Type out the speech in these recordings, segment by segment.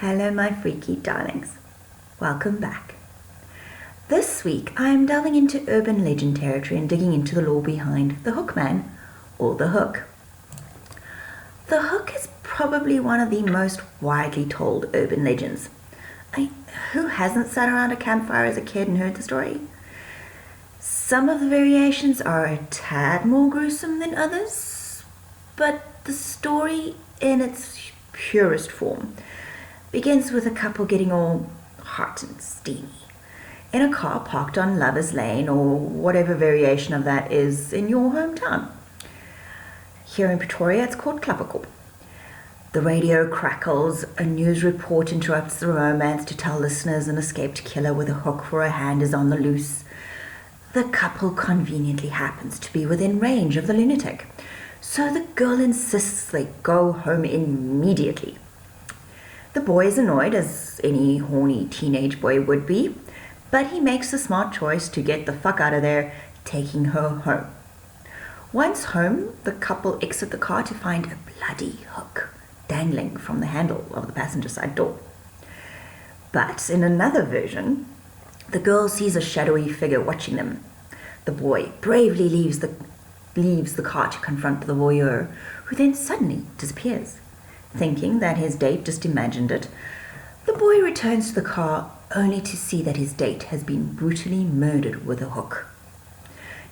Hello, my freaky darlings. Welcome back. This week I am delving into urban legend territory and digging into the lore behind the Hookman, or the Hook. The Hook is probably one of the most widely told urban legends. Who hasn't sat around a campfire as a kid and heard the story? Some of the variations are a tad more gruesome than others, but the story in its purest form begins with a couple getting all hot and steamy in a car parked on Lover's Lane, or whatever variation of that is in your hometown. Here in Pretoria, it's called Klapperkop. The radio crackles, a news report interrupts the romance to tell listeners an escaped killer with a hook for a hand is on the loose. The couple conveniently happens to be within range of the lunatic, so the girl insists they go home immediately. The boy is annoyed, as any horny teenage boy would be, but he makes the smart choice to get the fuck out of there, taking her home. Once home, the couple exit the car to find a bloody hook dangling from the handle of the passenger side door. But in another version, the girl sees a shadowy figure watching them. The boy bravely leaves the car to confront the voyeur, who then suddenly disappears. Thinking that his date just imagined it, the boy returns to the car only to see that his date has been brutally murdered with a hook.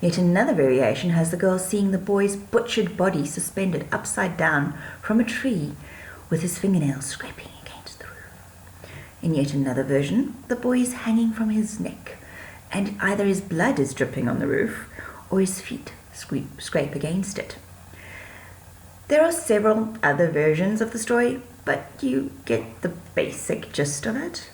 Yet another variation has the girl seeing the boy's butchered body suspended upside down from a tree with his fingernails scraping against the roof. In yet another version, the boy is hanging from his neck, and either his blood is dripping on the roof or his feet scrape against it. There are several other versions of the story, but you get the basic gist of it.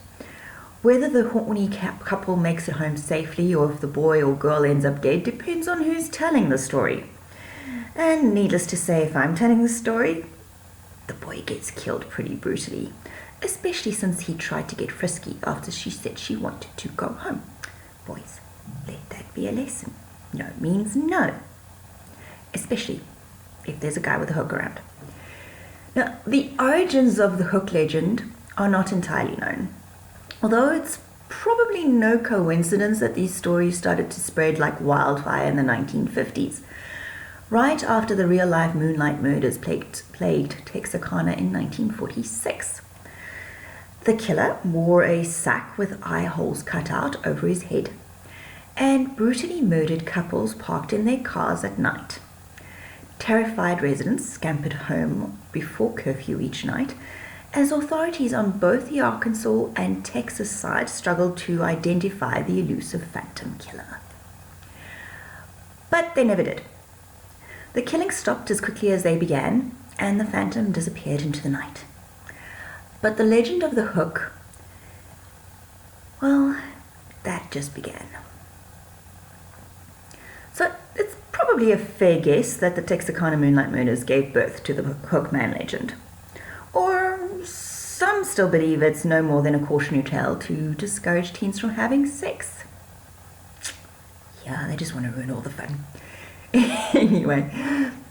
Whether the horny couple makes it home safely or if the boy or girl ends up dead depends on who's telling the story. And needless to say, if I'm telling the story, the boy gets killed pretty brutally, especially since he tried to get frisky after she said she wanted to go home. Boys, let that be a lesson. No means no, especially if there's a guy with a hook around. Now, the origins of the hook legend are not entirely known, although it's probably no coincidence that these stories started to spread like wildfire in the 1950s, right after the real-life moonlight murders plagued Texarkana in 1946. The killer wore a sack with eye holes cut out over his head and brutally murdered couples parked in their cars at night. Terrified residents scampered home before curfew each night, as authorities on both the Arkansas and Texas side struggled to identify the elusive phantom killer. But they never did. The killings stopped as quickly as they began, and the phantom disappeared into the night. But the legend of the hook, well, that just began. So it's probably a fair guess that the Texarkana Moonlight Murders gave birth to the Hookman legend. Or some still believe it's no more than a cautionary tale to discourage teens from having sex. Yeah, they just want to ruin all the fun. Anyway,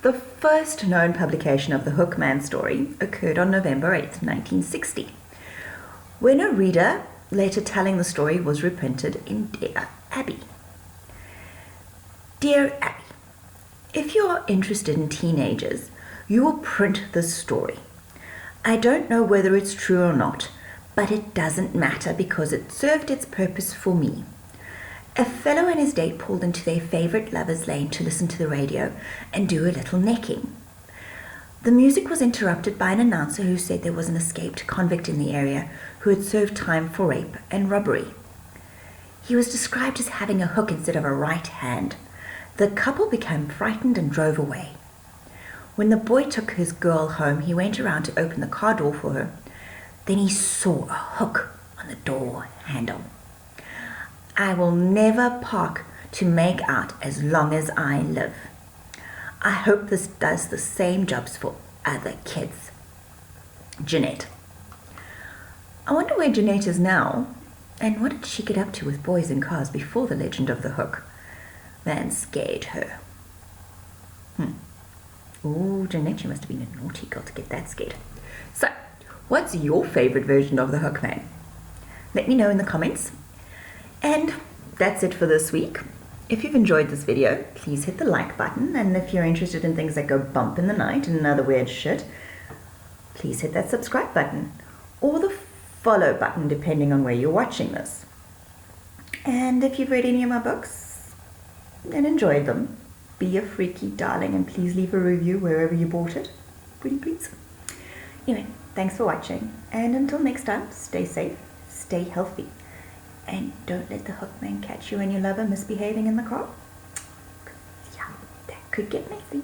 the first known publication of the Hookman story occurred on November 8th, 1960, when a reader later telling the story was reprinted in Dear Abby. Dear Abby, if you are interested in teenagers, you will print this story. I don't know whether it's true or not, but it doesn't matter because it served its purpose for me. A fellow and his date pulled into their favorite Lover's Lane to listen to the radio and do a little necking. The music was interrupted by an announcer who said there was an escaped convict in the area who had served time for rape and robbery. He was described as having a hook instead of a right hand. The couple became frightened and drove away. When the boy took his girl home, he went around to open the car door for her. Then he saw a hook on the door handle. I will never park to make out as long as I live. I hope this does the same jobs for other kids. Jeanette. I wonder where Jeanette is now, and what did she get up to with boys in cars before the legend of the hook? Man scared her. Oh, Jeanette, you must have been a naughty girl to get that scared. So, What's your favorite version of the hook man? Let me know in the comments. And that's it for this week. If you've enjoyed this video, please hit the like button, and if you're interested in things that go bump in the night and other weird shit, please hit that subscribe button or the follow button depending on where you're watching this. And if you've read any of my books and enjoyed them, be a freaky darling and please leave a review wherever you bought it. Pretty please. Anyway, thanks for watching, and until next time, stay safe, stay healthy, and don't let the hookman catch you and your lover misbehaving in the car. Yeah, that could get messy.